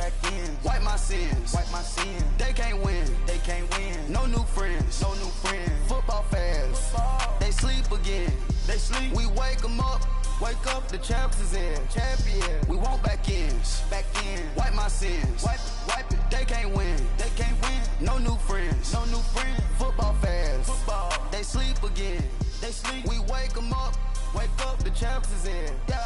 back ends. Wipe my sins, wipe my sins. They can't win, they can't win. No new friends, no new friends. Football fans, they sleep again, they sleep. We wake them up, the champs is in. Champion, we want back ends, back in. Wipe my sins, wipe it. They can't win, they can't win. No new friends, no new friends. Football fans, they sleep again, they sleep. We wake them up, the champs is in. Yeah.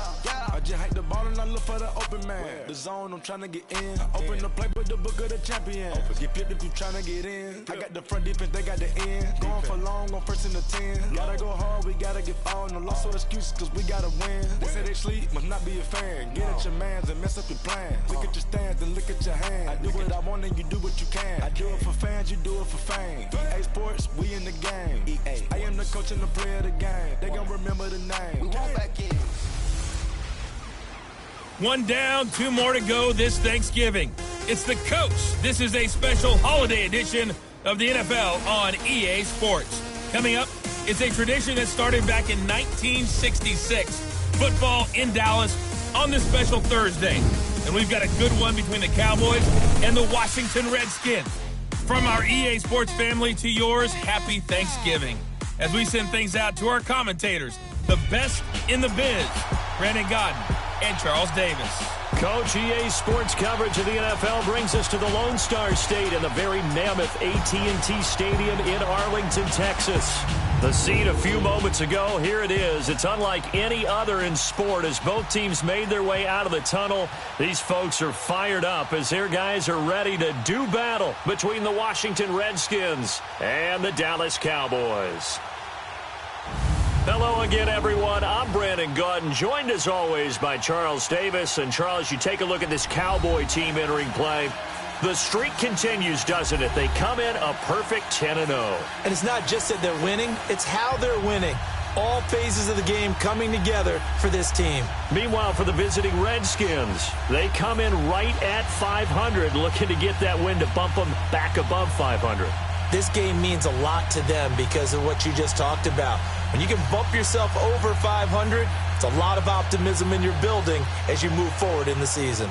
I just hike the ball and I look for the open man. The zone, I'm trying to get in. Open the playbook, the book of the champion. Get flipped if you trying to get in. I got the front defense, they got the end. Going for long, on first and the 10. Gotta go hard, we gotta get all. No loss or excuses, cause we gotta win. They say they sleep, must not be a fan. Get at your mans and mess up your plans. Look at your stands and look at your hands. I do what I want and you do what you can. I do it for fans, you do it for fame. EA Sports, we in the game. EA. I am the coach and the player of the game. They gon' remember the name. We want back in. One down, 2 more to go this Thanksgiving. It's the coach. This is a special holiday edition of the NFL on EA Sports. Coming up, it's a tradition that started back in 1966. Football in Dallas on this special Thursday. And we've got a good one between the Cowboys and the Washington Redskins. From our EA Sports family to yours, happy Thanksgiving. As we send things out to our commentators, the best in the biz, Brandon Godden and Charles Davis. Coach, EA Sports coverage of the NFL brings us to the Lone Star State in the very mammoth AT&T Stadium in Arlington, Texas. The scene a few moments ago, here it is. It's unlike any other in sport as both teams made their way out of the tunnel. These folks are fired up as their guys are ready to do battle between the Washington Redskins and the Dallas Cowboys. Hello again, everyone. I'm Brandon Godden, joined as always by Charles Davis. And Charles, you take a look at this Cowboy team entering play. The streak continues, doesn't it? They come in a perfect 10-0. And it's not just that they're winning, it's how they're winning. All phases of the game coming together for this team. Meanwhile, for the visiting Redskins, they come in right at 500, looking to get that win to bump them back above 500. This game means a lot to them because of what you just talked about. When you can bump yourself over 500, it's a lot of optimism in your building as you move forward in the season.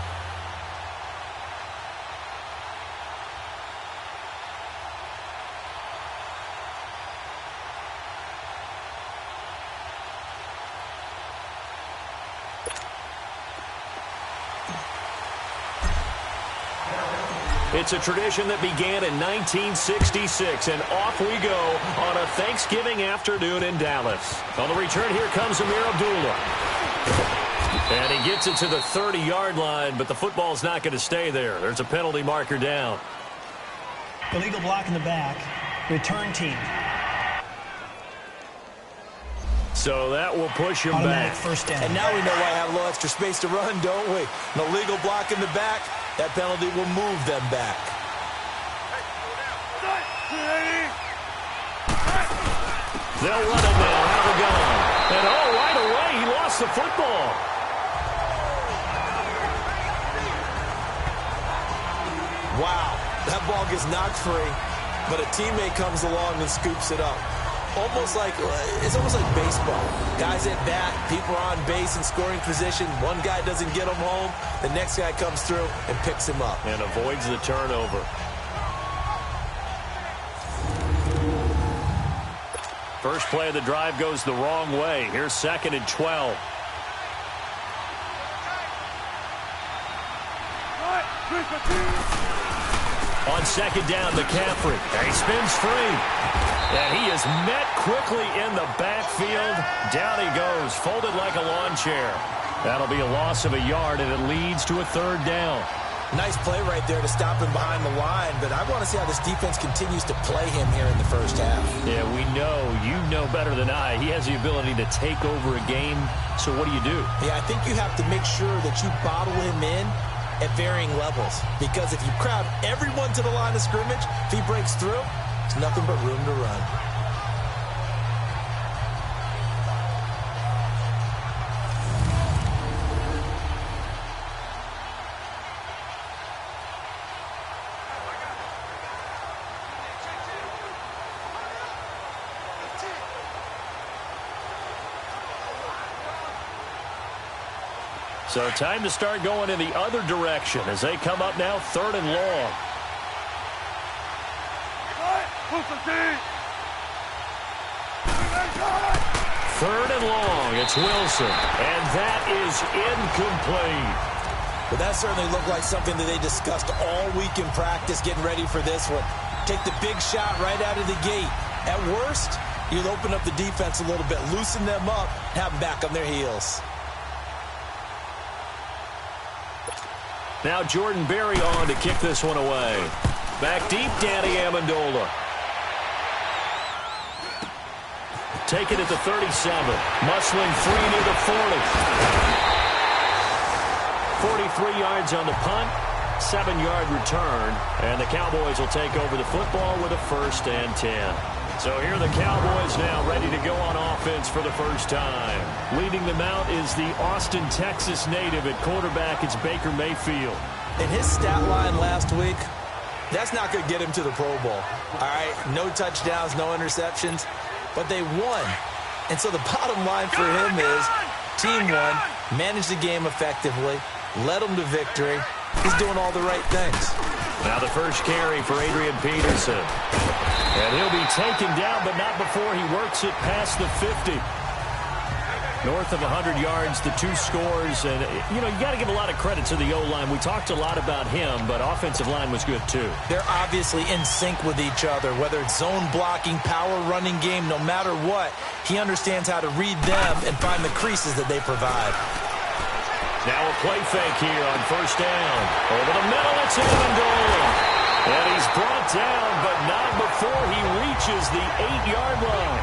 It's a tradition that began in 1966, and off we go on a Thanksgiving afternoon in Dallas. On the return, here comes Amir Abdullah. And he gets it to the 30-yard line, but the football's not going to stay there. There's a penalty marker down. Illegal block in the back. Return team. So that will push him back. First down. And now we know why I have a little extra space to run, don't we? An illegal block in the back. That penalty will move them back. They'll run it now. Have a gun. And right away, he lost the football. Wow, that ball gets knocked free, but a teammate comes along and scoops it up. It's almost like baseball. Guys at bat, people are on base in scoring position. One guy doesn't get him home. The next guy comes through and picks him up. And avoids the turnover. First play of the drive goes the wrong way. Here's 2nd and 12. On 2nd down, McCaffrey. He spins free. And he is met quickly in the backfield. Down he goes, folded like a lawn chair. That'll be a loss of a yard, and it leads to a 3rd down. Nice play right there to stop him behind the line, but I want to see how this defense continues to play him here in the first half. Yeah, you know better than I. He has the ability to take over a game, so what do you do? Yeah, I think you have to make sure that you bottle him in at varying levels, because if you crowd everyone to the line of scrimmage, if he breaks through, there's nothing but room to run. So time to start going in the other direction as they come up now 3rd and long. Third and long. It's Wilson. And that is incomplete. But that certainly looked like something that they discussed all week in practice, getting ready for this one. Take the big shot right out of the gate. At worst, you'll open up the defense a little bit, loosen them up, have them back on their heels. Now Jordan Berry on to kick this one away. Back deep, Danny Amendola. Take it at the 37. Muscling free near the 40. 43 yards on the punt. 7-yard return. And the Cowboys will take over the football with a 1st and 10. So here are the Cowboys now ready to go on offense for the first time. Leading them out is the Austin, Texas native at quarterback. It's Baker Mayfield. In his stat line last week, that's not going to get him to the Pro Bowl. All right, no touchdowns, no interceptions, but they won. And so the bottom line for him is team won, managed the game effectively, led them to victory. He's doing all the right things. Now the first carry for Adrian Peterson. And he'll be taken down, but not before he works it past the 50. North of 100 yards, the 2 scores. And, you got to give a lot of credit to the O-line. We talked a lot about him, but offensive line was good, too. They're obviously in sync with each other, whether it's zone blocking, power running game, no matter what. He understands how to read them and find the creases that they provide. Now a play fake here on 1st down. Over the middle, it's Amendola. And he's brought down, but not before he reaches the 8-yard line.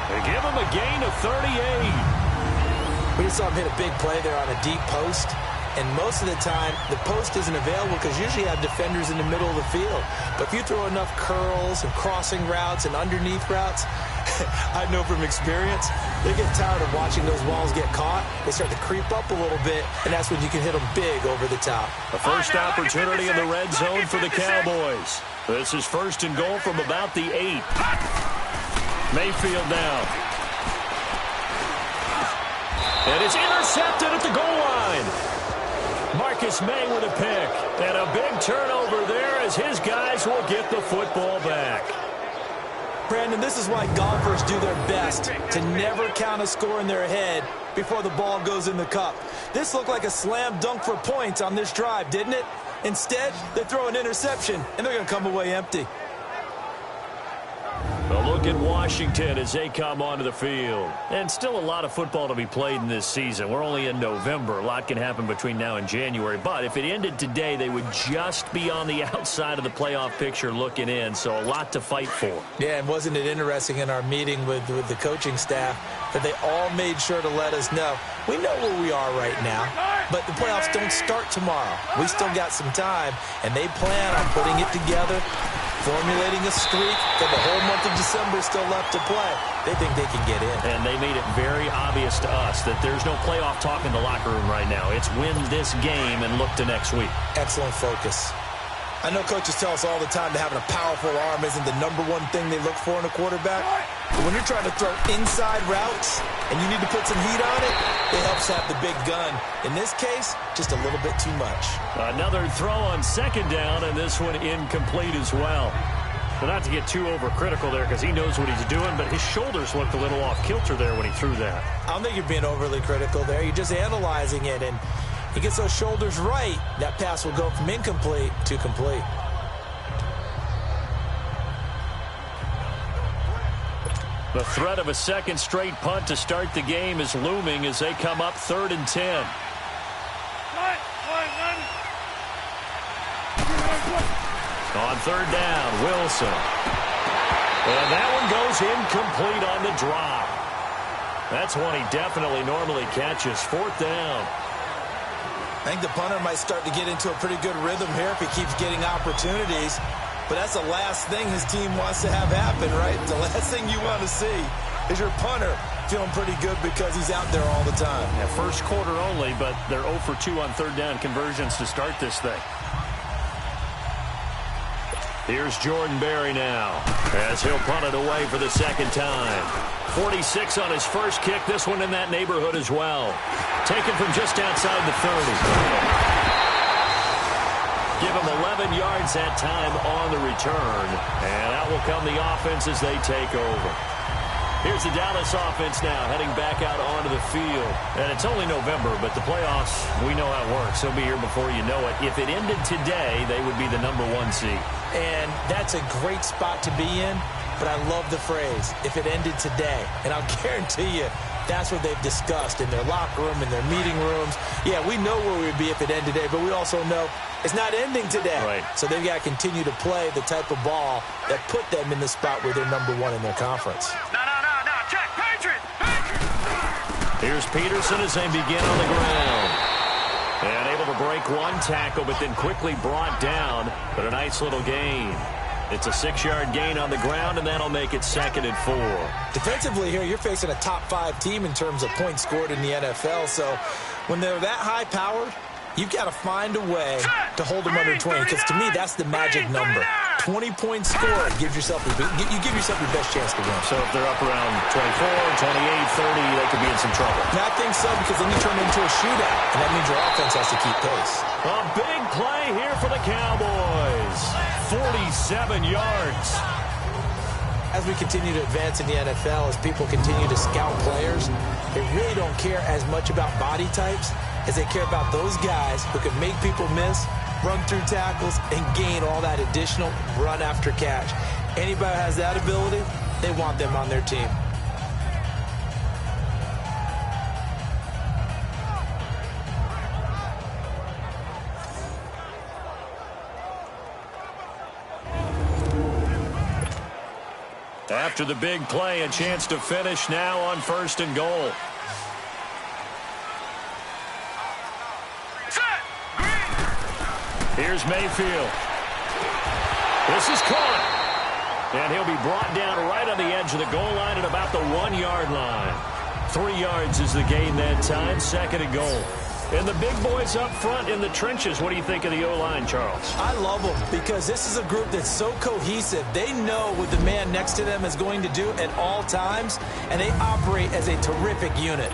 They give him a gain of 38. We just saw him hit a big play there on a deep post. And most of the time, the post isn't available because usually you have defenders in the middle of the field. But if you throw enough curls and crossing routes and underneath routes, I know from experience, they get tired of watching those balls get caught. They start to creep up a little bit, and that's when you can hit them big over the top. The first opportunity in the red zone for the Cowboys. This is 1st and goal from about the 8. Mayfield now. And it's intercepted at the goal line. Marcus May with a pick. And a big turnover there as his guys will get the football back. Brandon, this is why golfers do their best to never count a score in their head before the ball goes in the cup. This looked like a slam dunk for points on this drive, didn't it? Instead, they throw an interception, and they're going to come away empty. A look at Washington as they come onto the field. And still a lot of football to be played in this season. We're only in November. A lot can happen between now and January. But if it ended today, they would just be on the outside of the playoff picture looking in. So a lot to fight for. Yeah, and wasn't it interesting in our meeting with the coaching staff that they all made sure to let us know, we know where we are right now, but the playoffs don't start tomorrow. We still got some time, and they plan on putting it together, formulating a streak that the whole month of December is still left to play. They think they can get in. And they made it very obvious to us that there's no playoff talk in the locker room right now. It's win this game and look to next week. Excellent focus. I know coaches tell us all the time that having a powerful arm isn't the #1 thing they look for in a quarterback. But when you're trying to throw inside routes and you need to put some heat on it, it helps have the big gun. In this case, just a little bit too much. Another throw on 2nd down, and this one incomplete as well. But not to get too overcritical there because he knows what he's doing, but his shoulders looked a little off kilter there when he threw that. I don't think you're being overly critical there. You're just analyzing it, and he gets those shoulders right. That pass will go from incomplete to complete. The threat of a second straight punt to start the game is looming as they come up 3rd and 10. On 3rd down, Wilson. And that one goes incomplete on the drop. That's one he definitely normally catches. 4th down. I think the punter might start to get into a pretty good rhythm here if he keeps getting opportunities. But that's the last thing his team wants to have happen, right? The last thing you want to see is your punter feeling pretty good because he's out there all the time. Yeah, first quarter only, but they're 0 for 2 on 3rd down conversions to start this thing. Here's Jordan Berry now, as he'll punt it away for the second time. 46 on his first kick, this one in that neighborhood as well. Taken from just outside the 30. Give him 11 yards that time on the return, and out will come the offense as they take over. Here's the Dallas offense now, heading back out onto the field. And it's only November, but the playoffs, we know how it works. They'll be here before you know it. If it ended today, they would be the #1 seed. And that's a great spot to be in, but I love the phrase, if it ended today. And I'll guarantee you, that's what they've discussed in their locker room, in their meeting rooms. Yeah, we know where we'd be if it ended today, but we also know it's not ending today. Right. So they've got to continue to play the type of ball that put them in the spot where they're #1 in their conference. Here's Peterson as they begin on the ground. And able to break one tackle, but then quickly brought down. But a nice little gain. It's a 6-yard gain on the ground, and that'll make it 2nd and 4. Defensively here, you're facing a top-5 team in terms of points scored in the NFL. So when they're that high-powered, you've got to find a way to hold them under 20. Because to me, that's the magic number. 20 points scored gives yourself your best chance to win. So if they're up around 24, 28, 30, they could be in some trouble. And I think so, because then you turn it into a shootout, and that means your offense has to keep pace. A big play here for the Cowboys. 47 yards. As we continue to advance in the NFL, as people continue to scout players, they really don't care as much about body types as they care about those guys who can make people miss, run through tackles, and gain all that additional run after catch. Anybody who has that ability, they want them on their team. After the big play, a chance to finish now on 1st and goal. Here's Mayfield. This is caught. And he'll be brought down right on the edge of the goal line at about the 1-yard line. 3 yards is the gain that time, 2nd and goal. And the big boys up front in the trenches. What do you think of the O-line, Charles? I love them because this is a group that's so cohesive. They know what the man next to them is going to do at all times, and they operate as a terrific unit.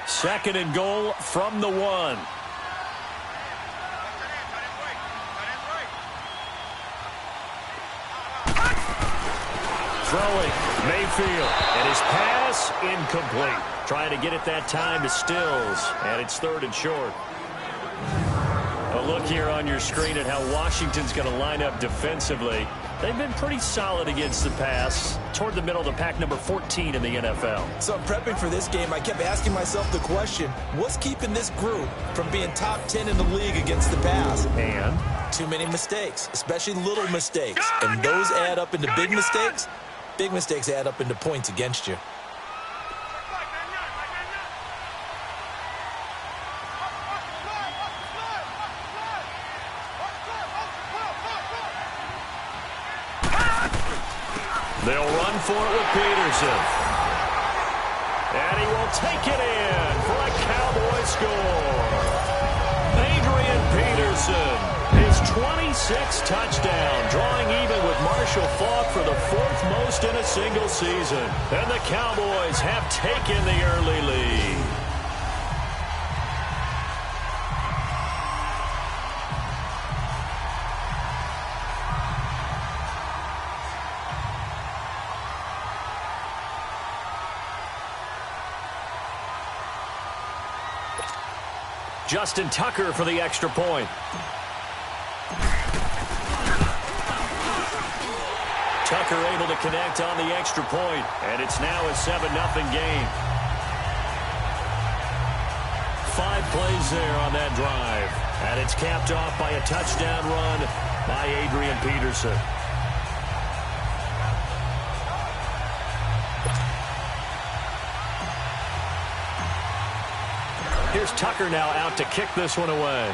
2nd and goal from the 1. Throwing, Mayfield, and his pass incomplete. Trying to get it that time to Stills, and it's 3rd and short. A look here on your screen at how Washington's going to line up defensively. They've been pretty solid against the pass, toward the middle of the pack, #14 in the NFL. So I'm prepping for this game. I kept asking myself the question, what's keeping this group from being top 10 in the league against the pass? And? Too many mistakes, especially little mistakes. And those add up into big mistakes. Big mistakes add up into points against you. They'll run for it with Peterson. And he will take it in for a Cowboy score. Adrian Peterson, his 26th touchdown, drawing even with Marshall Faulk for the 4th most in a single season. And the Cowboys have taken the early lead. Justin Tucker for the extra point. Tucker able to connect on the extra point, and it's now a 7-0 game. 5 plays there on that drive, and it's capped off by a touchdown run by Adrian Peterson. Here's Tucker now out to kick this one away.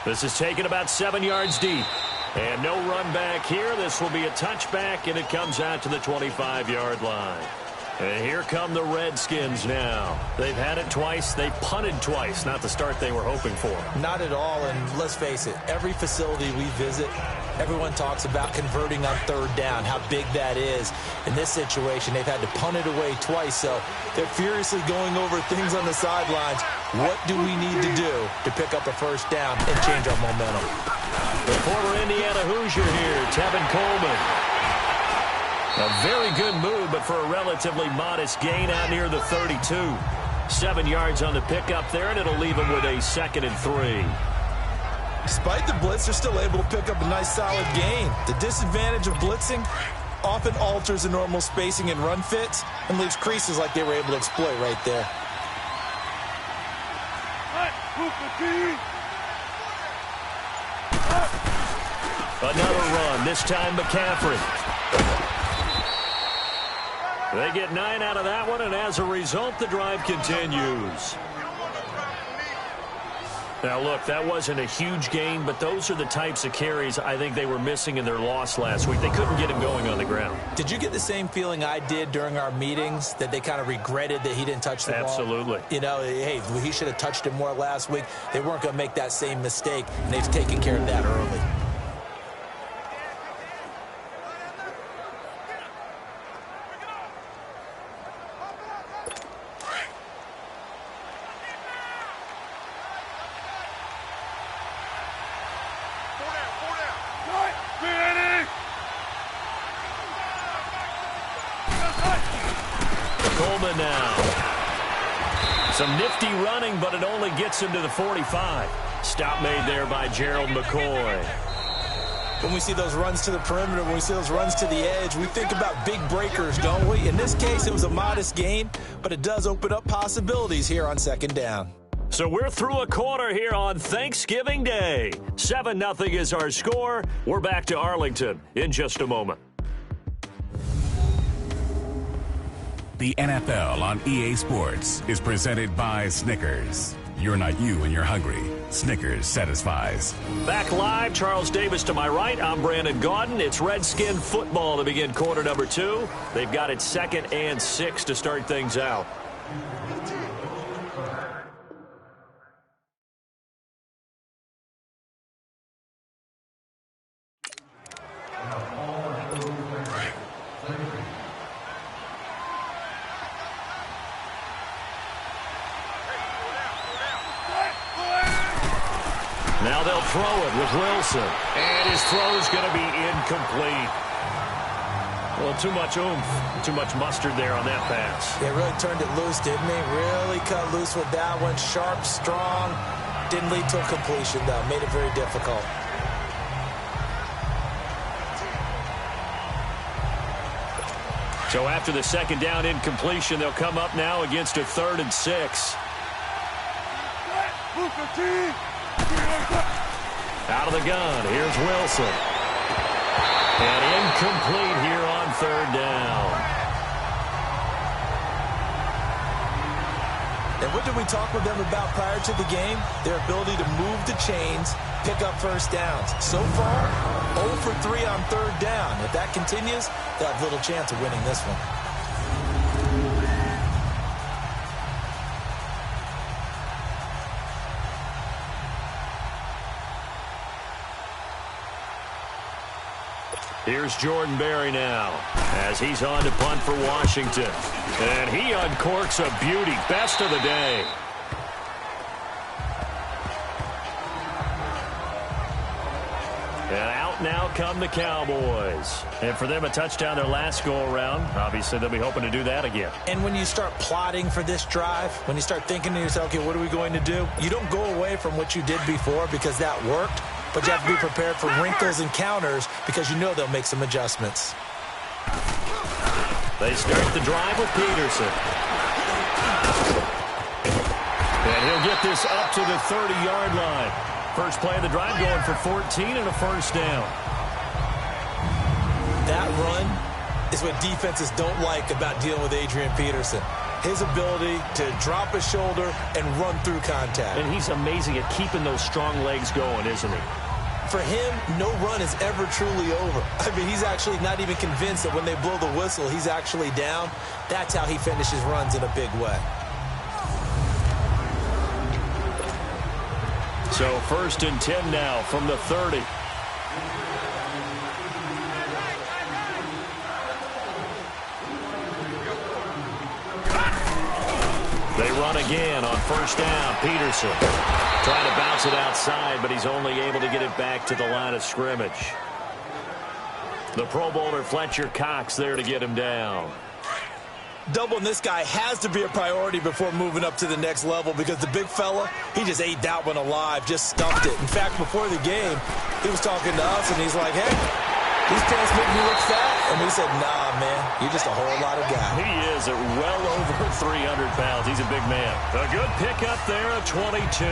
This is taken about 7 yards deep. And no run back here. This will be a touchback, and it comes out to the 25-yard line. And here come the Redskins now. They've had it twice. They've punted twice. Not the start they were hoping for. Not at all, and let's face it, every facility we visit, everyone talks about converting on third down, how big that is. In this situation, they've had to punt it away twice, so they're furiously going over things on the sidelines. What do we need to do to pick up a first down and change our momentum? The former Indiana Hoosier here, Tevin Coleman. A very good move, but for a relatively modest gain out near the 32. 7 yards on the pickup there, and it'll leave him with a 2nd and 3. Despite the blitz, they're still able to pick up a nice solid gain. The disadvantage of blitzing often alters the normal spacing and run fits and leaves creases like they were able to exploit right there. Another run, this time McCaffrey. They get 9 out of that one, and as a result, the drive continues. Now, look, that wasn't a huge gain, but those are the types of carries I think they were missing in their loss last week. They couldn't get him going on the ground. Did you get the same feeling I did during our meetings, that they kind of regretted that he didn't touch the ball? Absolutely. You know, hey, he should have touched it more last week. They weren't going to make that same mistake, and they've taken care of that early. Coleman now. Some nifty running, but it only gets him to the 45. Stop made there by Gerald McCoy. When we see those runs to the perimeter, when we see those runs to the edge, we think about big breakers, don't we? In this case, it was a modest gain, but it does open up possibilities here on 2nd down. So we're through a quarter here on Thanksgiving Day. 7-0 is our score. We're back to Arlington in just a moment. The NFL on EA Sports is presented by Snickers. You're not you and you're hungry. Snickers satisfies. Back live, Charles Davis to my right. I'm Brandon Gaudin. It's Redskin football to begin quarter number 2. They've got it 2nd and 6 to start things out. Now they'll throw it with Wilson. And his throw's going to be incomplete. Well, too much oomph, too much mustard there on that pass. They really turned it loose, didn't they? Really cut loose with that one. Sharp, strong. Didn't lead to a completion, though. Made it very difficult. So after the 2nd down incompletion, they'll come up now against a 3rd and 6. Out of the gun, here's Wilson. And incomplete here on 3rd down. And what did we talk with them about prior to the game? Their ability to move the chains, pick up first downs. So far, 0 for 3 on 3rd down. If that continues, they'll have little chance of winning this one. Here's Jordan Berry now as he's on to punt for Washington. And he uncorks a beauty. Best of the day. And out now come the Cowboys. And for them, a touchdown their last go-around. Obviously, they'll be hoping to do that again. And when you start plotting for this drive, when you start thinking to yourself, okay, what are we going to do? You don't go away from what you did before because that worked. But you have to be prepared for wrinkles and counters because you know they'll make some adjustments. They start the drive with Peterson. And he'll get this up to the 30-yard line. First play of the drive going for 14 and a first down. That run is what defenses don't like about dealing with Adrian Peterson. His ability to drop his shoulder and run through contact. And he's amazing at keeping those strong legs going, isn't he? for him, no run is ever truly over. I mean, he's actually not even convinced that when they blow the whistle, he's actually down. That's how he finishes runs in a big way. So 1st and 10 now from the 30. They run again on 1st down. Peterson trying to bounce it outside, but he's only able to get it back to the line of scrimmage. The Pro Bowler Fletcher Cox there to get him down. Doubling this guy has to be a priority before moving up to the next level, because the big fella, he just ate that one alive, just stuffed it. In fact, before the game, he was talking to us, and he's like, hey, these pants make me look fat. And we said, nah, man, you're just a whole lot of guy. He is at well over 300 pounds. He's a big man. A good pickup there at 22.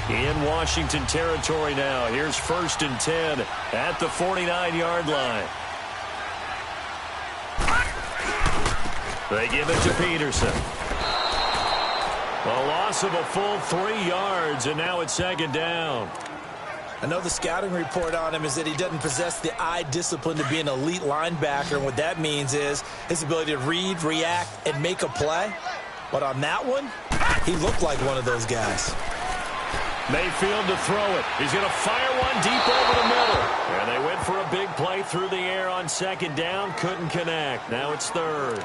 In Washington territory now. Here's 1st and 10 at the 49-yard line. They give it to Peterson. A loss of a full 3 yards, and now it's 2nd down. I know the scouting report on him is that he doesn't possess the eye discipline to be an elite linebacker, and what that means is his ability to read, react, and make a play. But on that one, he looked like one of those guys. Mayfield to throw it. He's going to fire one deep over the middle. And they went for a big play through the air on 2nd down. Couldn't connect. Now it's 3rd.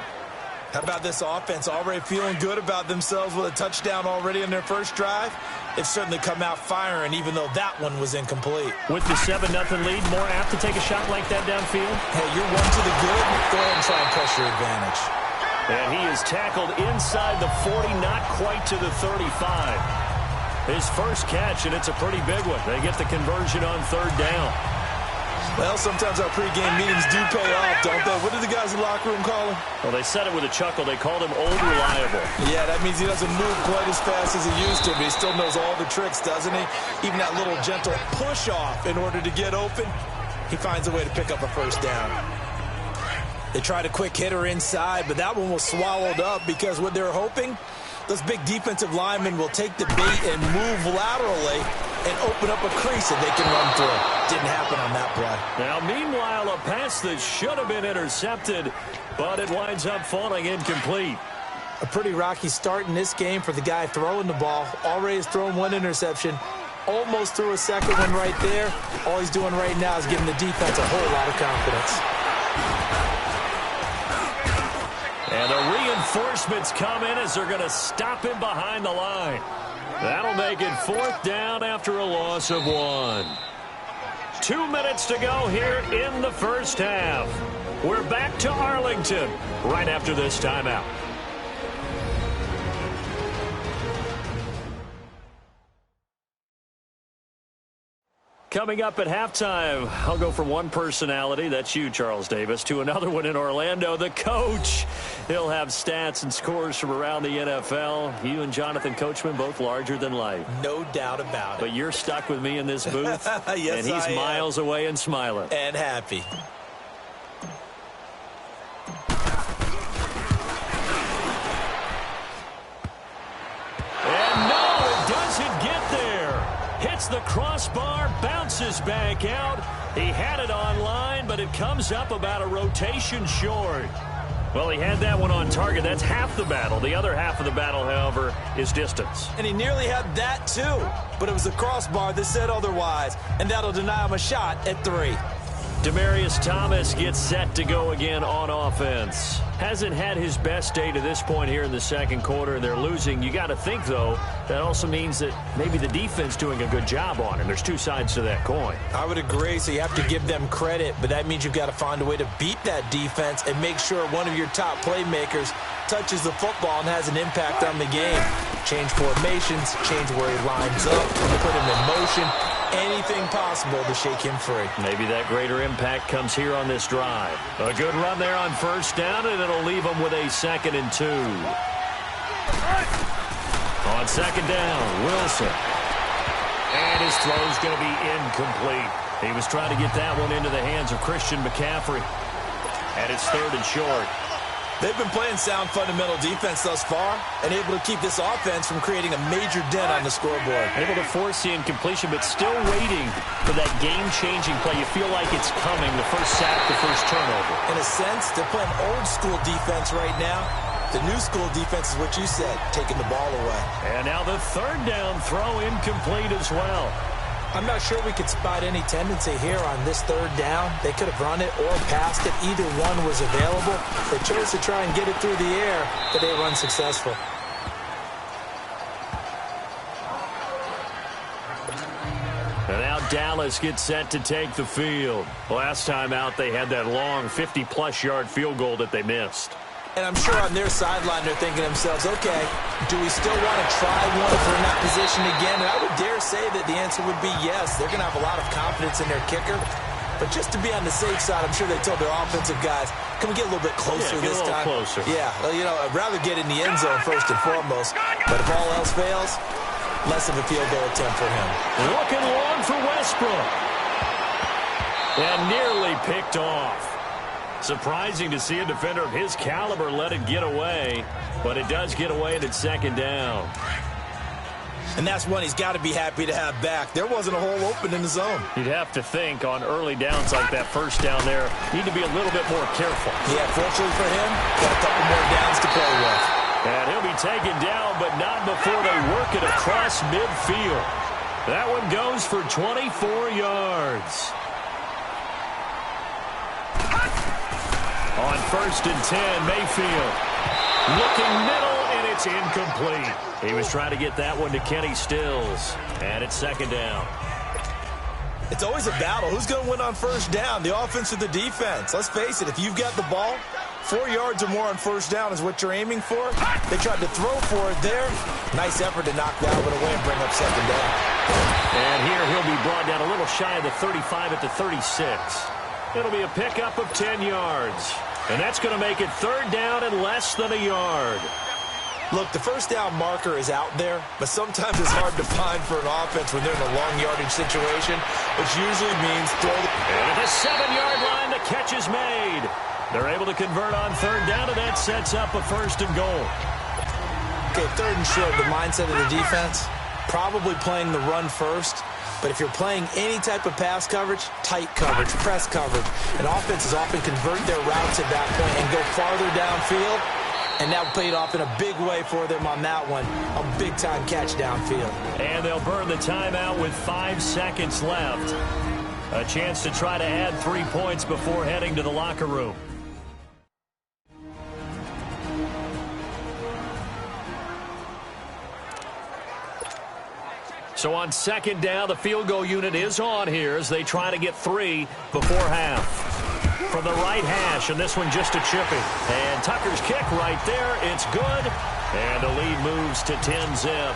How about this offense already feeling good about themselves with a touchdown already in their first drive? They've certainly come out firing, even though that one was incomplete. With the 7-0 lead, more apt to take a shot like that downfield? Hey, you're one to the good. Go ahead and try and press your advantage. And he is tackled inside the 40, not quite to the 35. His first catch, and it's a pretty big one. They get the conversion on 3rd down. Well, sometimes our pregame meetings do pay off, don't they? What did the guys in the locker room call him? Well, they said it with a chuckle. They called him Old Reliable. Yeah, that means he doesn't move quite as fast as he used to, but he still knows all the tricks, doesn't he? Even that little gentle push-off in order to get open, he finds a way to pick up a 1st down. They tried a quick hitter inside, but that one was swallowed up because what they're hoping, those big defensive linemen will take the bait and move laterally and open up a crease that they can run through. Didn't happen on that play. Now, meanwhile, a pass that should have been intercepted, but it winds up falling incomplete. A pretty rocky start in this game for the guy throwing the ball. Already has thrown 1 interception. Almost threw a 2nd one right there. All he's doing right now is giving the defense a whole lot of confidence. And the reinforcements come in as they're going to stop him behind the line. That'll make it 4th down after a loss of 1. 2 minutes to go here in the first half. We're back to Arlington right after this timeout. Coming up at halftime, I'll go from one personality, that's you, Charles Davis, to another one in Orlando, the coach. He'll have stats and scores from around the NFL. You and Jonathan Coachman, both larger than life. No doubt about it. But you're stuck with me in this booth, yes, and he's miles away and smiling. And happy. And no, it doesn't get there. Hits the crossbar, bounces back out. He had it online, but it comes up about a rotation short. Well, he had that one on target. That's half the battle. The other half of the battle, however, is distance. And he nearly had that, too. But it was the crossbar that said otherwise, and that'll deny him a shot at 3. Demaryius Thomas gets set to go again on offense. Hasn't had his best day to this point here in the second quarter. They're losing. You got to think, though, that also means that maybe the defense doing a good job on him. There's 2 sides to that coin. I would agree, so you have to give them credit, but that means you've got to find a way to beat that defense and make sure one of your top playmakers touches the football and has an impact on the game. Change formations, change where he lines up, put him in motion. Anything possible to shake him free. Maybe that greater impact comes here on this drive. A good run there on 1st down, and it'll leave them with a 2nd and 2. On second down, Wilson. And his throw's going to be incomplete. He was trying to get that one into the hands of Christian McCaffrey. And it's 3rd and short. They've been playing sound fundamental defense thus far and able to keep this offense from creating a major dent on the scoreboard. Able to force the incompletion, but still waiting for that game-changing play. You feel like it's coming, the first sack, the first turnover. In a sense, they're playing old-school defense right now. The new school defense is what you said, taking the ball away. And now the 3rd down throw incomplete as well. I'm not sure we could spot any tendency here on this 3rd down. They could have run it or passed it. Either one was available. They chose to try and get it through the air, but they were unsuccessful. And now Dallas gets set to take the field. Last time out, they had that long 50-plus yard field goal that they missed. And I'm sure on their sideline they're thinking to themselves, okay, do we still want to try one if we're in that position again? And I would dare say that the answer would be yes. They're going to have a lot of confidence in their kicker. But just to be on the safe side, I'm sure they told their offensive guys, can we get a little bit closer this time? Closer. Yeah, well, you know, I'd rather get in the end zone first and foremost. But if all else fails, less of a field goal attempt for him. Looking long for Westbrook. And nearly picked off. Surprising to see a defender of his caliber let it get away, but it does get away and it's 2nd down. And that's one he's got to be happy to have back. There wasn't a hole open in the zone. You'd have to think on early downs like that first down there, need to be a little bit more careful. Yeah, fortunately for him, got a couple more downs to play with. And he'll be taken down, but not before they work it across midfield. That one goes for 24 yards. On 1st and 10, Mayfield looking middle, and it's incomplete. He was trying to get that one to Kenny Stills, and it's 2nd down. It's always a battle. Who's going to win on 1st down, the offense or the defense? Let's face it, if you've got the ball, 4 yards or more on 1st down is what you're aiming for. They tried to throw for it there. Nice effort to knock that one away and bring up 2nd down. And here he'll be brought down a little shy of the 35 at the 36. It'll be a pickup of 10 yards. And that's going to make it 3rd down and less than a yard. Look, the 1st down marker is out there, but sometimes it's hard to find for an offense when they're in a long yardage situation, which usually means throw the... And at the 7-yard line, the catch is made. They're able to convert on 3rd down, and that sets up a 1st and goal. Okay, 3rd and short, the mindset of the defense, probably playing the run first. But if you're playing any type of pass coverage, tight coverage, press coverage, and offenses often convert their routes at that point and go farther downfield, and that paid off in a big way for them on that one. A big-time catch downfield. And they'll burn the timeout with 5 seconds left. A chance to try to add 3 points before heading to the locker room. So on 2nd down, the field goal unit is on here as they try to get 3 before half. From the right hash, and this one just a chipping. And Tucker's kick right there. It's good. And the lead moves to 10-zip.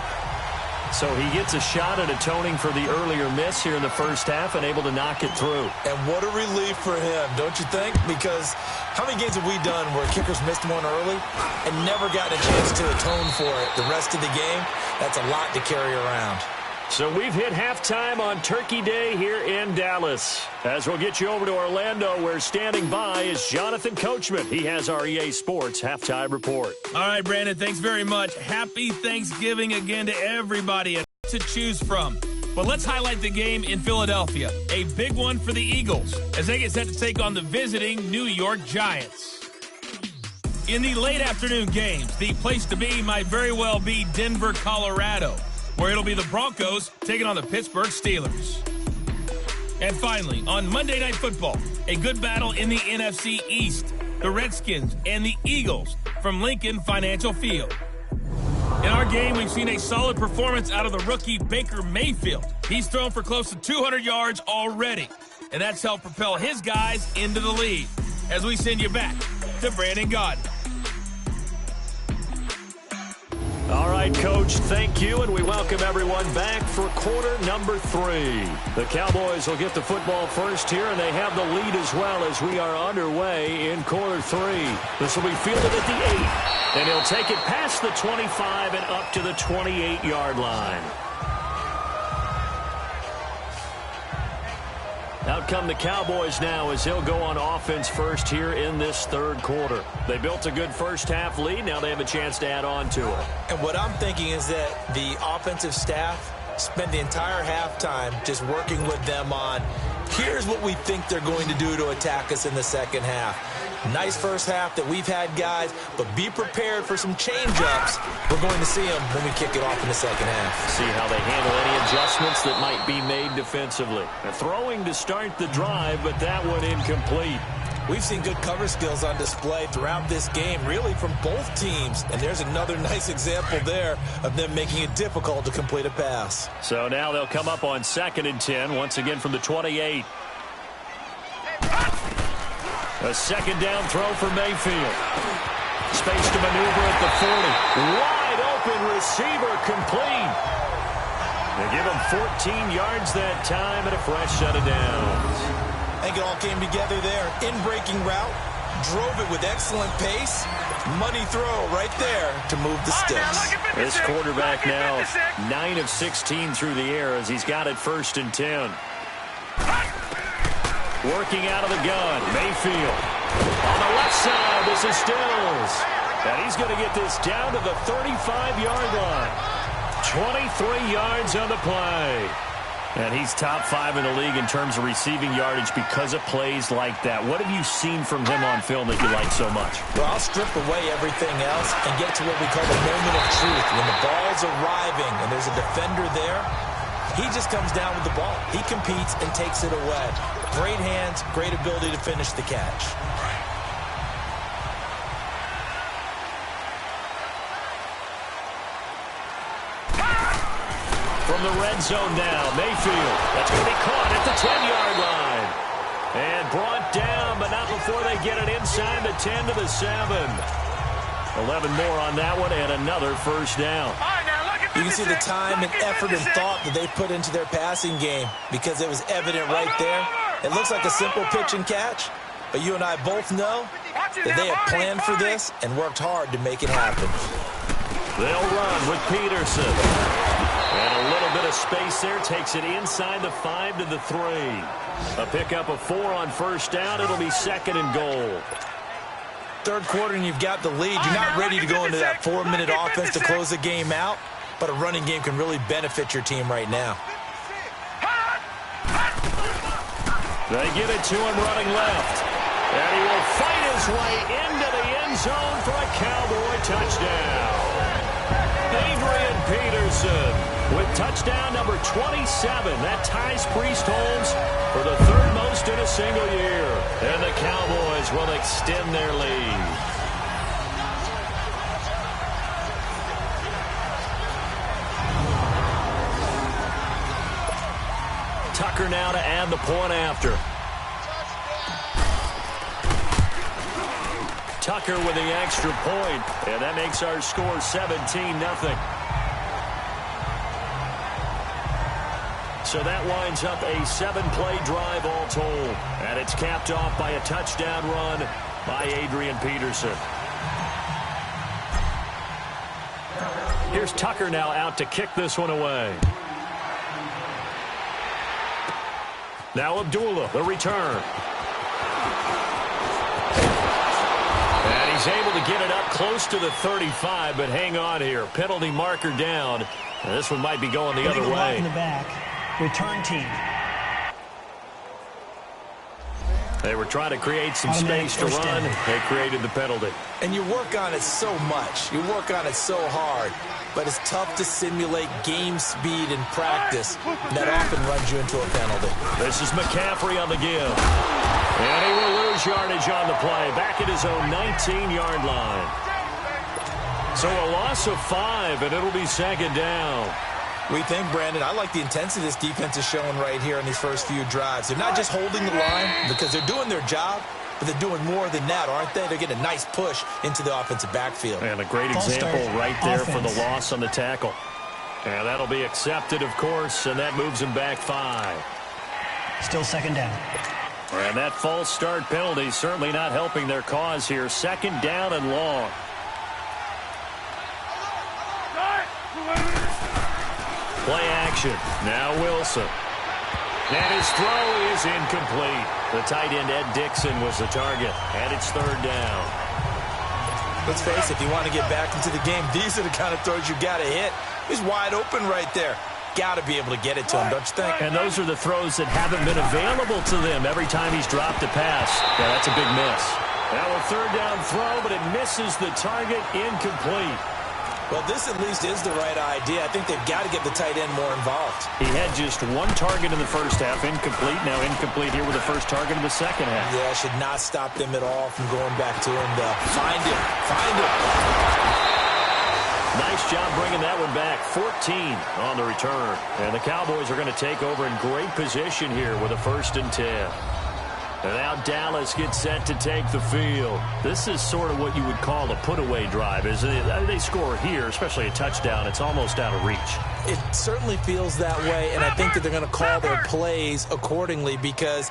So he gets a shot at atoning for the earlier miss here in the 1st half and able to knock it through. And what a relief for him, don't you think? Because how many games have we done where kickers missed one early and never gotten a chance to atone for it the rest of the game? That's a lot to carry around. So we've hit halftime on Turkey Day here in Dallas. As we'll get you over to Orlando, where standing by is Jonathan Coachman. He has our EA Sports halftime report. All right, Brandon, thanks very much. Happy Thanksgiving again to everybody to choose from. But let's highlight the game in Philadelphia. A big one for the Eagles as they get set to take on the visiting New York Giants. In the late afternoon games, the place to be might very well be Denver, Colorado, where it'll be the Broncos taking on the Pittsburgh Steelers. And finally, on Monday Night Football, a good battle in the NFC East, the Redskins and the Eagles from Lincoln Financial Field. In our game, we've seen a solid performance out of the rookie Baker Mayfield. He's thrown for close to 200 yards already, and that's helped propel his guys into the lead. As we send you back to Brandon Gaudin. All right, Coach, thank you, and we welcome everyone back for quarter number 3. The Cowboys will get the football first here, and they have the lead as well as we are underway in quarter 3. This will be fielded at the 8. And he'll take it past the 25 and up to the 28-yard line. Out come the Cowboys now as they'll go on offense first here in this third quarter. They built a good first half lead. Now they have a chance to add on to it. And what I'm thinking is that the offensive staff spend the entire halftime just working with them on, here's what we think they're going to do to attack us in the second half. Nice first half that we've had, guys, but be prepared for some change-ups. We're going to see them when we kick it off in the second half. See how they handle any adjustments that might be made defensively. They're throwing to start the drive, but that one incomplete. We've seen good cover skills on display throughout this game, really from both teams. And there's another nice example there of them making it difficult to complete a pass. So now they'll come up on 2nd and 10, once again from the 28. A second down throw for Mayfield. Space to maneuver at the 40. Wide open receiver complete. They give him 14 yards that time and a fresh set of downs. I think it all came together there. In-breaking route. Drove it with excellent pace. Money throw right there to move the sticks. This quarterback now 9 of 16 through the air as he's got it 1st and 10. Working out of the gun, Mayfield. On the left side, this is Stills. And he's going to get this down to the 35-yard line. 23 yards on the play. And he's top 5 in the league in terms of receiving yardage because of plays like that. What have you seen from him on film that you like so much? Well, I'll strip away everything else and get to what we call the moment of truth. When the ball's arriving and there's a defender there, he just comes down with the ball. He competes and takes it away. Great hands, great ability to finish the catch. From the red zone now, Mayfield. That's going to be caught at the 10-yard line. And brought down, but not before they get it inside the 10 to the 7. 11 more on that one and another first down. You can see the time and effort and thought that they put into their passing game because it was evident right there. It looks like a simple pitch and catch, but you and I both know that they have planned for this and worked hard to make it happen. They'll run with Peterson. And a little bit of space there takes it inside the 5 to the 3. A pickup of 4 on first down. It'll be 2nd and goal. Third quarter and you've got the lead. You're not ready to go into that 4-minute offense to close the game out, but a running game can really benefit your team right now. They get it to him running left. And he will fight his way into the end zone for a Cowboy touchdown. Adrian Peterson with touchdown number 27. That ties Priest Holmes for the 3rd most in a single year. And the Cowboys will extend their lead. Tucker now to add the point after. Tucker with the extra point, and that makes our score 17-0. So that winds up a 7-play drive all told, and it's capped off by a touchdown run by Adrian Peterson. Here's Tucker now out to kick this one away. Now Abdullah, the return. And he's able to get it up close to the 35, but hang on here. Penalty marker down. And this one might be going the other way. In the back. Return team. They were trying to create some space to run. They created the penalty. And you work on it so much. You work on it so hard. But it's tough to simulate game speed in practice. And that often runs you into a penalty. This is McCaffrey on the give. And he will lose yardage on the play. Back at his own 19-yard line. So a loss of 5, and it'll be 2nd down. We think, Brandon, I like the intensity this defense is showing right here in these first few drives. They're not just holding the line because they're doing their job, but they're doing more than that, aren't they? They're getting a nice push into the offensive backfield. And a great example right there for the loss on the tackle. And that'll be accepted, of course, and that moves him back 5. Still 2nd down. And that false start penalty certainly not helping their cause here. 2nd down and long. Play action. Now Wilson. And his throw is incomplete. The tight end, Ed Dixon, was the target. And it's third down. Let's face it, if you want to get back into the game, these are the kind of throws you got to hit. He's wide open right there. Got to be able to get it to him, don't you think? And those are the throws that haven't been available to them every time he's dropped a pass. Yeah, that's a big miss. Now a third down throw, but it misses the target, incomplete. Well, this at least is the right idea. I think they've got to get the tight end more involved. He had just one target in the first half, incomplete. Now incomplete here with the first target in the second half. Yeah, should not stop them at all from going back to him to find him. Find him. Nice job bringing that one back. 14 on the return. And the Cowboys are going to take over in great position here with a 1st and 10. And now Dallas gets set to take the field. This is sort of what you would call a put-away drive. As they score here, especially a touchdown, it's almost out of reach. It certainly feels that way, and I think that they're going to call their plays accordingly, because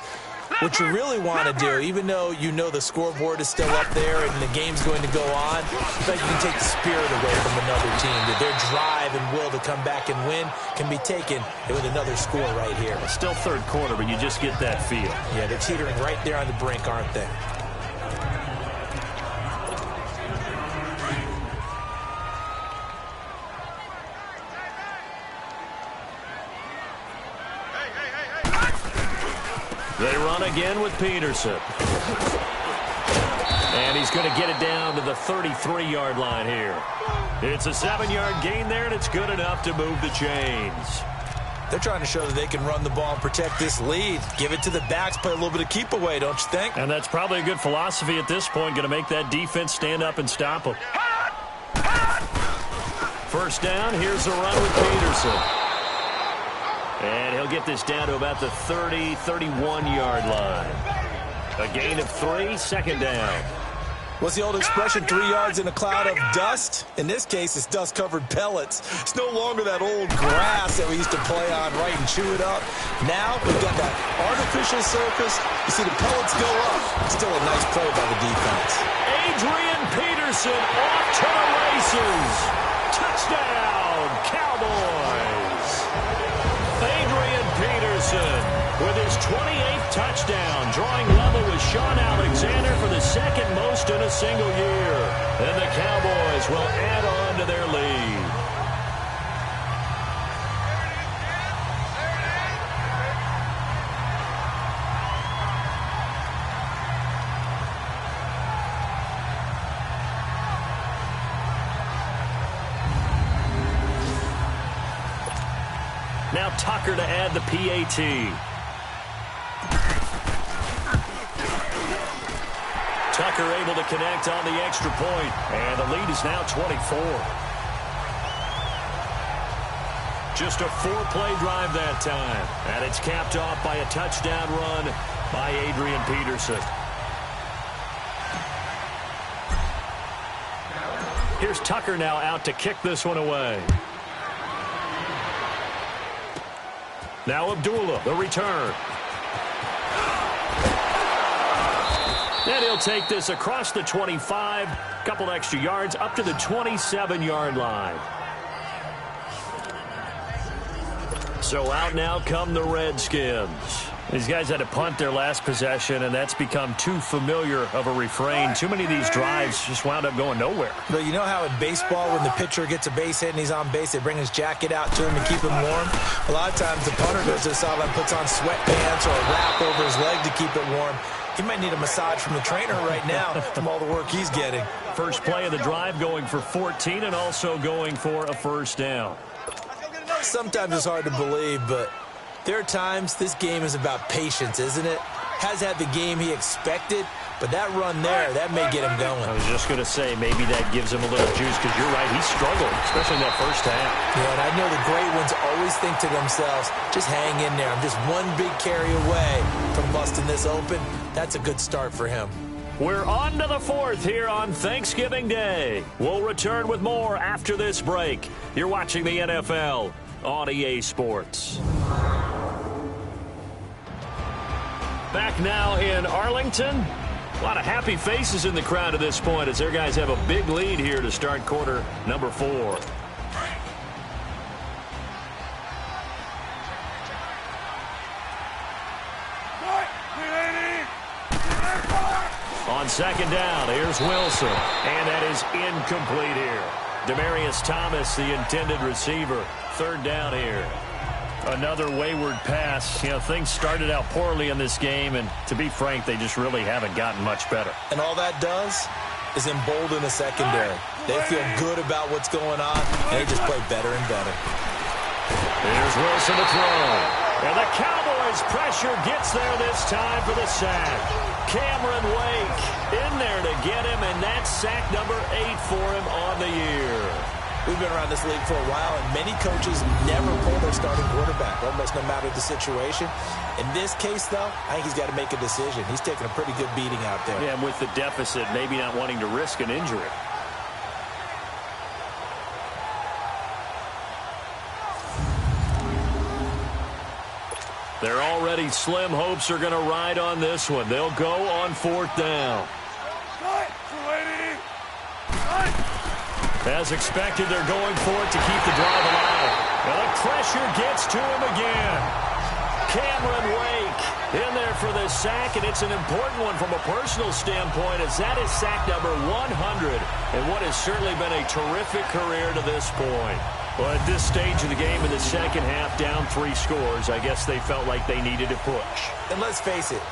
what you really want to do, even though you know the scoreboard is still up there and the game's going to go on, it's like you can take the spirit away from another team, that their drive and will to come back and win can be taken with another score right here. It's still third quarter, but you just get that feel. Yeah, they're teetering right there on the brink, aren't they? They run again with Peterson. And he's going to get it down to the 33-yard line here. It's a 7-yard gain there, and it's good enough to move the chains. They're trying to show that they can run the ball and protect this lead. Give it to the backs, play a little bit of keep away, don't you think? And that's probably a good philosophy at this point, going to make that defense stand up and stop them. First down, here's a run with Peterson. And he'll get this down to about the 30, 31-yard line. A gain of 3, second down. What's the old expression, 3 yards in a cloud of dust? In this case, it's dust-covered pellets. It's no longer that old grass that we used to play on, right, and chew it up. Now, we've got that artificial surface. You see the pellets go up. Still a nice play by the defense. Adrian Peterson off to the races. Touchdown, Cowboys. Adrian Peterson with his 28th touchdown, drawing level with Sean Alexander for the second most in a single year. And the Cowboys will add on to their lead. Now Tucker to add the PAT. Tucker able to connect on the extra point, and the lead is now 24. Just a 4-play drive that time, and it's capped off by a touchdown run by Adrian Peterson. Here's Tucker now out to kick this one away. Now Abdullah, the return. And he'll take this across the 25, couple extra yards, up to the 27-yard line. So out now come the Redskins. These guys had to punt their last possession, and that's become too familiar of a refrain. Too many of these drives just wound up going nowhere. But you know how in baseball, when the pitcher gets a base hit and he's on base, they bring his jacket out to him to keep him warm? A lot of times the punter does this all and puts on sweatpants or a wrap over his leg to keep it warm. He might need a massage from the trainer right now from all the work he's getting. First play of the drive going for 14 and also going for a first down. Sometimes it's hard to believe, but there are times this game is about patience, isn't it? Has had the game he expected, but that run there, that may get him going. I was just going to say, maybe that gives him a little juice, because you're right, he struggled, especially in that first half. Yeah, and I know the great ones always think to themselves, just hang in there. I'm just one big carry away from busting this open. That's a good start for him. We're on to the fourth here on Thanksgiving Day. We'll return with more after this break. You're watching the NFL on EA Sports. Back now in Arlington. A lot of happy faces in the crowd at this point as their guys have a big lead here to start quarter number 4. On second down, here's Wilson. And that is incomplete here. Demaryius Thomas, the intended receiver. Third down here. Another wayward pass. You know, things started out poorly in this game, and to be frank, they just really haven't gotten much better. And all that does is embolden the secondary. They feel good about what's going on, and they just play better and better. Here's Wilson to throw. And the Cowboys' pressure gets there this time for the sack. Cameron Wake in there to get him, and that's sack number 8 for him on the year. We've been around this league for a while, and many coaches never pull their starting quarterback, almost no matter the situation. In this case, though, I think he's got to make a decision. He's taking a pretty good beating out there. Yeah, and with the deficit, maybe not wanting to risk an injury. Their already slim hopes are going to ride on this one. They'll go on 4th down. As expected, they're going for it to keep the drive alive. And the pressure gets to him again. Cameron Wake in there for the sack, and it's an important one from a personal standpoint, as that is sack number 100 and what has certainly been a terrific career to this point. Well, at this stage of the game in the second half, down 3 scores, I guess they felt like they needed to push. And let's face it,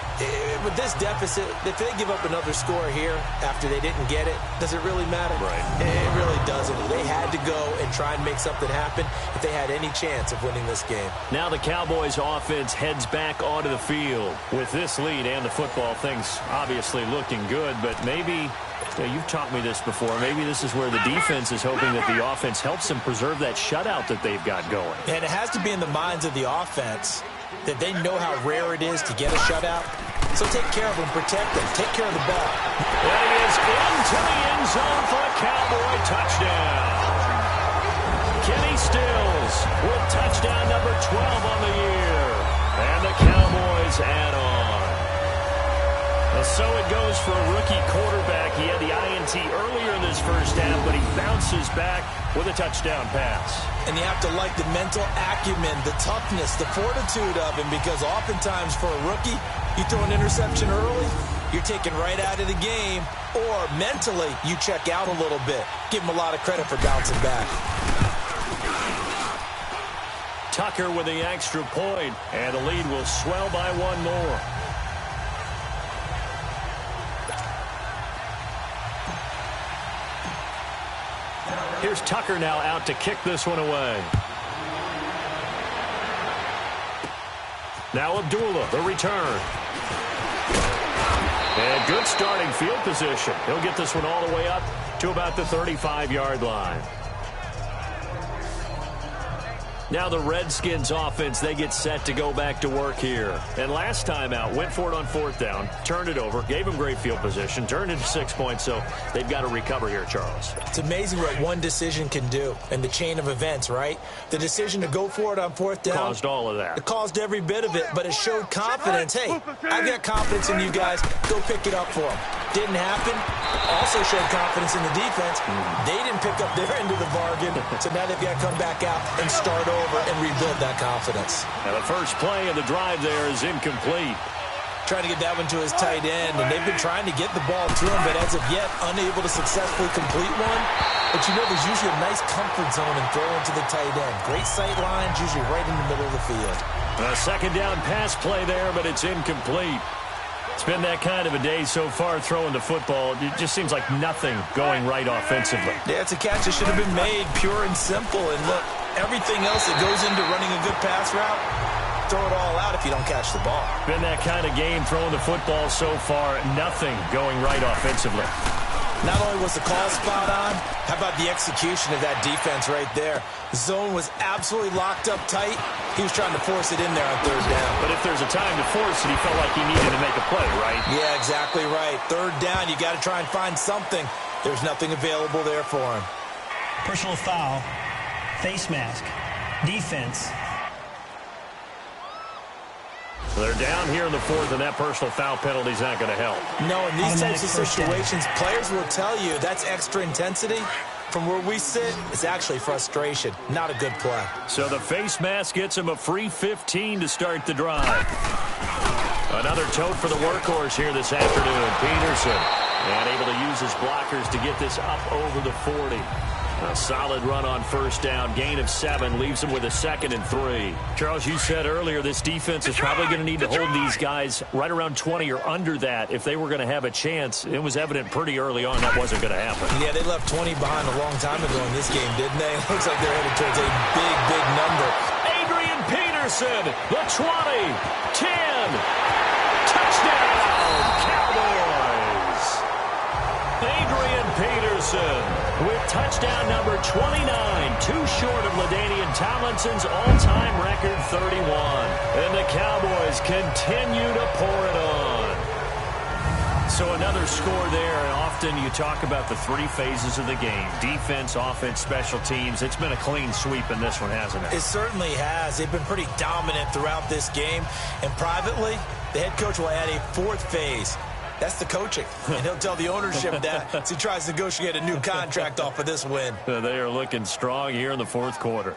with this deficit, if they give up another score here after they didn't get it, does it really matter? Right. It really doesn't. They had to go and try and make something happen if they had any chance of winning this game. Now the Cowboys offense heads back onto the field. With this lead and the football, things obviously looking good, but maybe... you've taught me this before. Maybe this is where the defense is hoping that the offense helps them preserve that shutout that they've got going. And it has to be in the minds of the offense that they know how rare it is to get a shutout. So take care of them, protect them, take care of the ball. That is into the end zone for a Cowboy touchdown. Kenny Stills with touchdown number 12 on the year. And the Cowboys add on. So it goes for a rookie quarterback. He had the INT earlier in this first half, but he bounces back with a touchdown pass. And you have to like the mental acumen, the toughness, the fortitude of him, because oftentimes for a rookie, you throw an interception early, you're taken right out of the game, or mentally you check out a little bit. Give him a lot of credit for bouncing back. Tucker with the extra point, and the lead will swell by 1 more. Here's Tucker now out to kick this one away. Now Abdullah, the return. And good starting field position. He'll get this one all the way up to about the 35-yard line. Now the Redskins offense, they get set to go back to work here. And last time out, went for it on 4th down, turned it over, gave them great field position, turned it to 6 points, so they've got to recover here, Charles. It's amazing what one decision can do in the chain of events, right? The decision to go for it on 4th down. Caused all of that. It caused every bit of it, but it showed confidence. Hey, I got confidence in you guys. Go pick it up for them. Didn't happen. Also showed confidence in the defense. They didn't pick up their end of the bargain, so now they've got to come back out and start over and rebuild that confidence. And the first play of the drive there is incomplete. Trying to get that one to his tight end, and they've been trying to get the ball to him, but as of yet, unable to successfully complete one. But you know there's usually a nice comfort zone in throwing to the tight end. Great sight lines, usually right in the middle of the field. A second down pass play there, but it's incomplete. It's been that kind of a day so far throwing the football. It just seems like nothing going right offensively. Yeah, it's a catch that should have been made, pure and simple. And look, everything else that goes into running a good pass route, throw it all out if you don't catch the ball. Been that kind of game throwing the football so far, nothing going right offensively. Not only was the call spot on, how about the execution of that defense right there? Zone was absolutely locked up tight. He was trying to force it in there on 3rd down. But if there's a time to force it, he felt like he needed to make a play, right? Yeah, exactly right. 3rd down, you got to try and find something. There's nothing available there for him. Personal foul, face mask, defense. They're down here in the 4th, and that personal foul penalty is not going to help. No, in these types of situations, players will tell you that's extra intensity. From where we sit, it's actually frustration. Not a good play. So the face mask gets him a free 15 to start the drive. Another tote for the workhorse here this afternoon. Peterson, and able to use his blockers to get this up over the 40. A solid run on first down. Gain of 7 leaves him with a 2nd and 3. Charles, you said earlier this defense is probably going to need to hold these guys right around 20 or under that if they were going to have a chance. It was evident pretty early on that wasn't going to happen. Yeah, they left 20 behind a long time ago in this game, didn't they? It looks like they're headed towards a big, big number. Adrian Peterson, the 20, 10, touchdown, Cowboys. Adrian Peterson with touchdown number 29, too short of LaDainian Tomlinson's all-time record 31. And the Cowboys continue to pour it on. So another score there, and often you talk about the 3 phases of the game. Defense, offense, special teams. It's been a clean sweep in this one, hasn't it? It certainly has. They've been pretty dominant throughout this game. And privately, the head coach will add a 4th phase. That's the coaching. And he'll tell the ownership that as he tries to negotiate a new contract off of this win. They are looking strong here in the 4th quarter.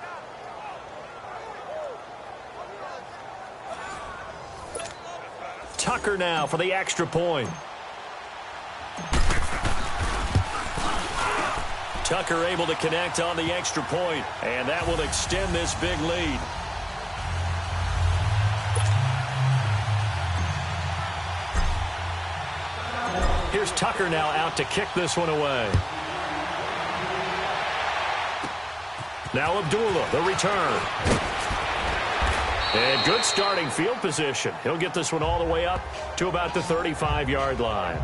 Tucker now for the extra point. Tucker able to connect on the extra point, and that will extend this big lead. Here's Tucker now out to kick this one away. Now Abdullah, the return. And good starting field position. He'll get this one all the way up to about the 35-yard line.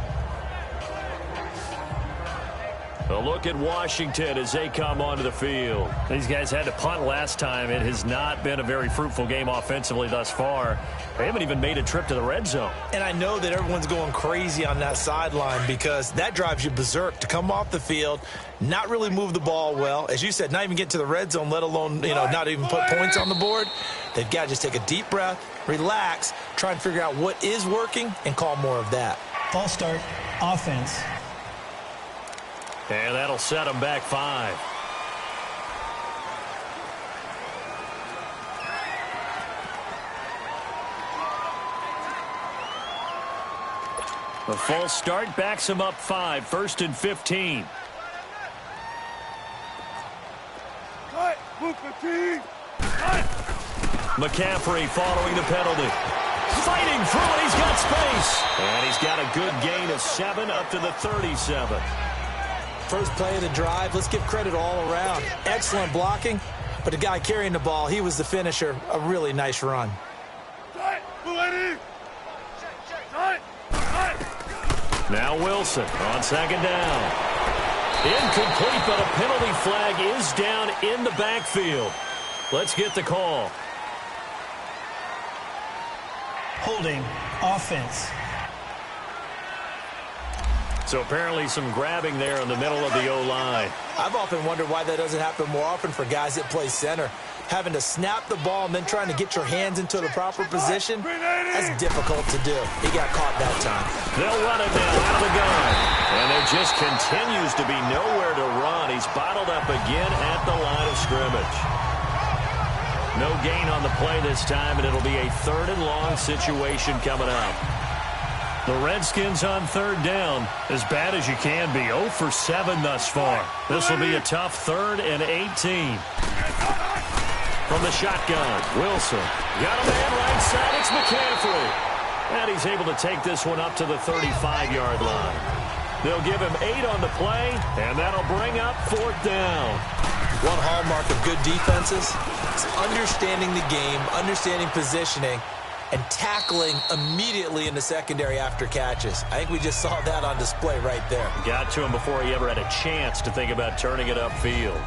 A look at Washington as they come onto the field. These guys had to punt last time. It has not been a very fruitful game offensively thus far. They haven't even made a trip to the red zone. And I know that everyone's going crazy on that sideline because that drives you berserk to come off the field, not really move the ball well. As you said, not even get to the red zone, let alone, not even put points on the board. They've got to just take a deep breath, relax, try and figure out what is working, and call more of that. False start, offense. And that'll set them back 5. The false start backs him up 5. 1st and 15. McCaffrey following the penalty. Fighting through it. He's got space. And he's got a good gain of 7 up to the 37. First play of the drive, let's give credit all around. Excellent blocking, but the guy carrying the ball, he was the finisher. A really nice run. Now Wilson on 2nd down. Incomplete, but a penalty flag is down in the backfield. Let's get the call. Holding, offense. So apparently some grabbing there in the middle of the O-line. I've often wondered why that doesn't happen more often for guys that play center. Having to snap the ball and then trying to get your hands into the proper position, that's difficult to do. He got caught that time. They'll run it now out of the gun. And there just continues to be nowhere to run. He's bottled up again at the line of scrimmage. No gain on the play this time, and it'll be a 3rd and long situation coming up. The Redskins on 3rd down, as bad as you can be. 0 for 7 thus far. This will be a tough 3rd and 18. From the shotgun, Wilson. Got a man right side, it's McCaffrey. And he's able to take this one up to the 35-yard line. They'll give him 8 on the play, and that'll bring up 4th down. One hallmark of good defenses is understanding the game, understanding positioning, and tackling immediately in the secondary after catches. I think we just saw that on display right there. Got to him before he ever had a chance to think about turning it upfield.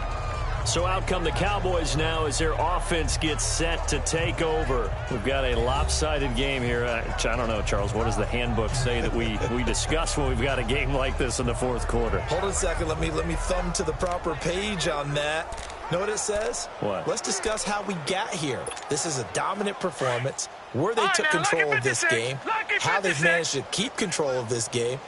So out come the Cowboys now as their offense gets set to take over. We've got a lopsided game here. I don't know, Charles, what does the handbook say that we discuss when we've got a game like this in the 4th quarter? Hold on a second. Let me thumb to the proper page on that. Know what it says? What? Let's discuss how we got here. This is a dominant performance, where they took control of this game, how they've managed to keep control of this game,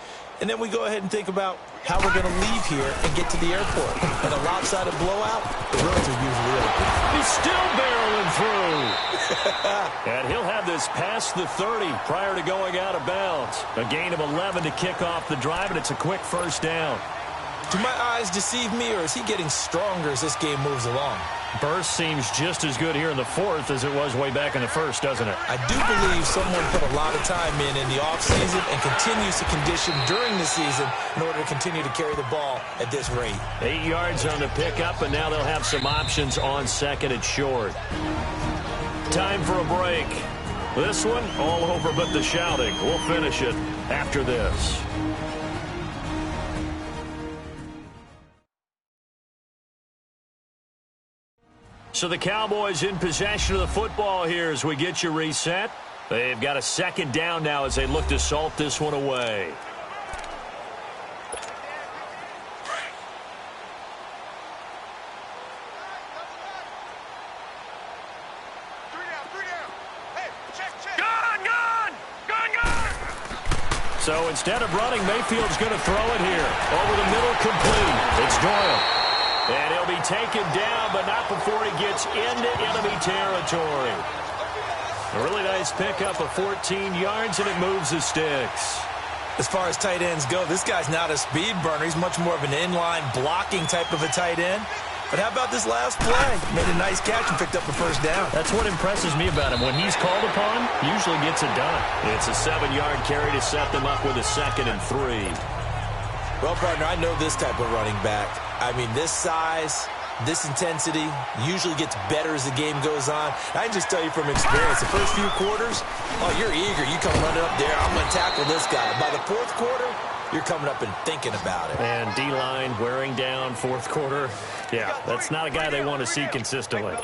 and then we go ahead and think about how we're going to leave here and get to the airport. In a lopsided blowout, the roads are usually open. He's still barreling through. And he'll have this past the 30 prior to going out of bounds. A gain of 11 to kick off the drive, and it's a quick first down. Do my eyes deceive me, or is he getting stronger as this game moves along? Burst seems just as good here in the fourth as it was way back in the first, doesn't it? I do believe someone put a lot of time in the offseason and continues to condition during the season in order to continue to carry the ball at this rate. 8 yards on the pickup, and now they'll have some options on second and short. Time for a break. This one, all over but the shouting. We'll finish it after this. So the Cowboys in possession of the football here as we get you reset. They've got a second down now as they look to salt this one away. So instead of running, Mayfield's going to throw it here. Over the middle, complete. It's Doyle. And he'll be taken down, but not before he gets into enemy territory. A really nice pickup of 14 yards, and it moves the sticks. As far as tight ends go, this guy's not a speed burner. He's much more of an inline blocking type of a tight end. But how about this last play? Made a nice catch and picked up the first down. That's what impresses me about him. When he's called upon, usually gets it done. It's a 7-yard carry to set them up with a 2nd and 3. Well, partner, I know this type of running back. I mean, this size, this intensity usually gets better as the game goes on. I can just tell you from experience, the first few quarters, oh, you're eager. You come running up there, I'm going to tackle this guy. By the fourth quarter, you're coming up and thinking about it. And D-line wearing down fourth quarter. Yeah, that's not a guy they want to see consistently.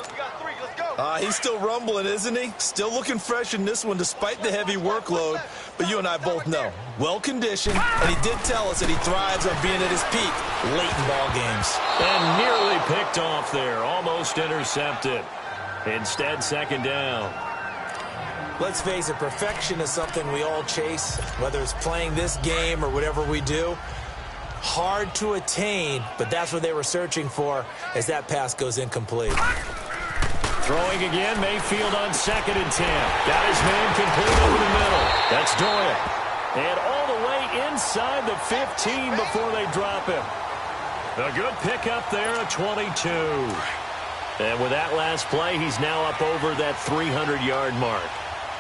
He's still rumbling, isn't he? Still looking fresh in this one despite the heavy workload. But you and I both know, well-conditioned, and he did tell us that he thrives on being at his peak late in ball games. And nearly picked off there, almost intercepted. Instead, 2nd down. Let's face it, perfection is something we all chase, whether it's playing this game or whatever we do. Hard to attain, but that's what they were searching for as that pass goes incomplete. Throwing again, Mayfield on 2nd and 10. Got his man complete over the middle. That's Doyle. And all the way inside the 15 before they drop him. A good pickup there, a 22. And with that last play, he's now up over that 300-yard mark.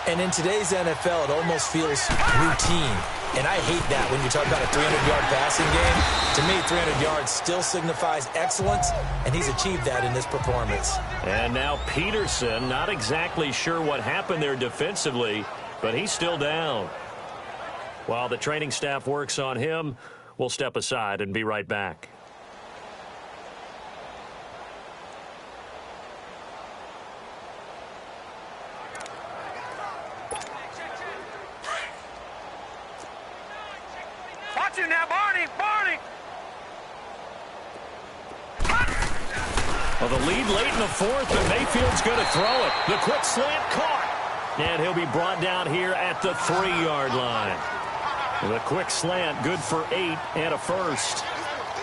And in today's NFL, it almost feels routine. And I hate that when you talk about a 300-yard passing game. To me, 300 yards still signifies excellence, and he's achieved that in this performance. And now Peterson, not exactly sure what happened there defensively, but he's still down. While the training staff works on him, we'll step aside and be right back. Now, Barney! Well, the lead late in the fourth, and Mayfield's going to throw it. The quick slant caught. And he'll be brought down here at the 3-yard line. The quick slant, good for 8 and a first.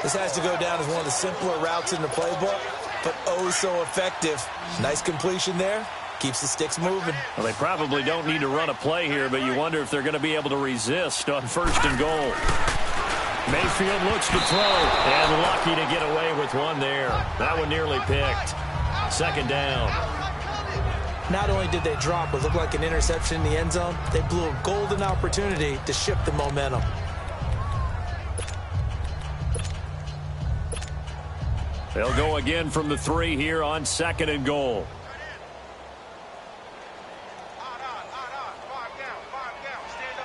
This has to go down as one of the simpler routes in the playbook, but oh so effective. Nice completion there. Keeps the sticks moving. Well, they probably don't need to run a play here, but you wonder if they're going to be able to resist on 1st and goal. Mayfield looks to throw, and lucky to get away with one there. That one nearly picked. 2nd down. Not only did they drop what looked like an interception in the end zone, they blew a golden opportunity to shift the momentum. They'll go again from the 3 here on 2nd and goal.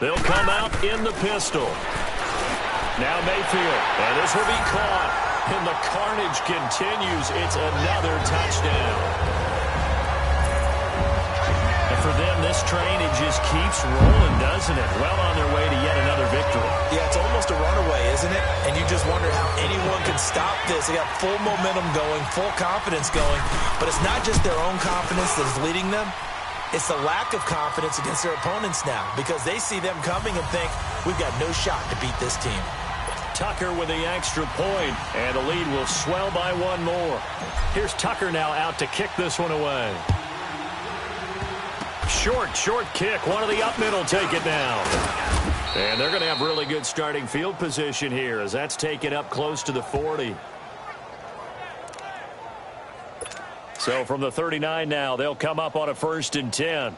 They'll come out in the pistol. Now Mayfield, and this will be caught. And the carnage continues. It's another touchdown. And for them, this train, it just keeps rolling, doesn't it? Well on their way to yet another victory. Yeah, it's almost a runaway, isn't it? And you just wonder how anyone can stop this. They got full momentum going, full confidence going. But it's not just their own confidence that is leading them. It's the lack of confidence against their opponents now because they see them coming and think, we've got no shot to beat this team. Tucker with the extra point, and the lead will swell by one more. Here's Tucker now out to kick this one away. Short kick. One of the up middle take it now. And they're going to have really good starting field position here as that's taken up close to the 40. So from the 39 now, they'll come up on a 1st and 10.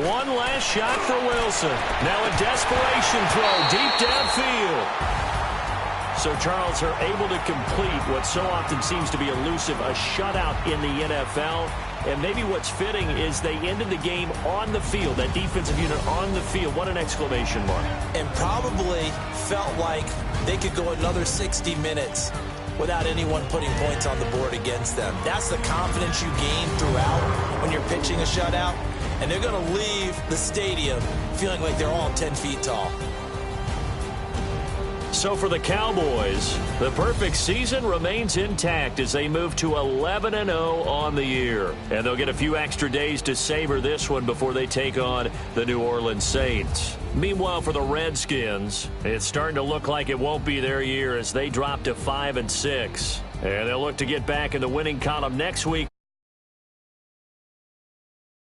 One last shot for Wilson. Now a desperation throw deep downfield. So, Charles, are able to complete what so often seems to be elusive, a shutout in the NFL. And maybe what's fitting is they ended the game on the field, that defensive unit on the field. What an exclamation mark. And probably felt like they could go another 60 minutes without anyone putting points on the board against them. That's the confidence you gain throughout when you're pitching a shutout. And they're going to leave the stadium feeling like they're all 10 feet tall. So for the Cowboys, the perfect season remains intact as they move to 11-0 on the year. And they'll get a few extra days to savor this one before they take on the New Orleans Saints. Meanwhile, for the Redskins, it's starting to look like it won't be their year as they drop to 5-6. And they'll look to get back in the winning column next week.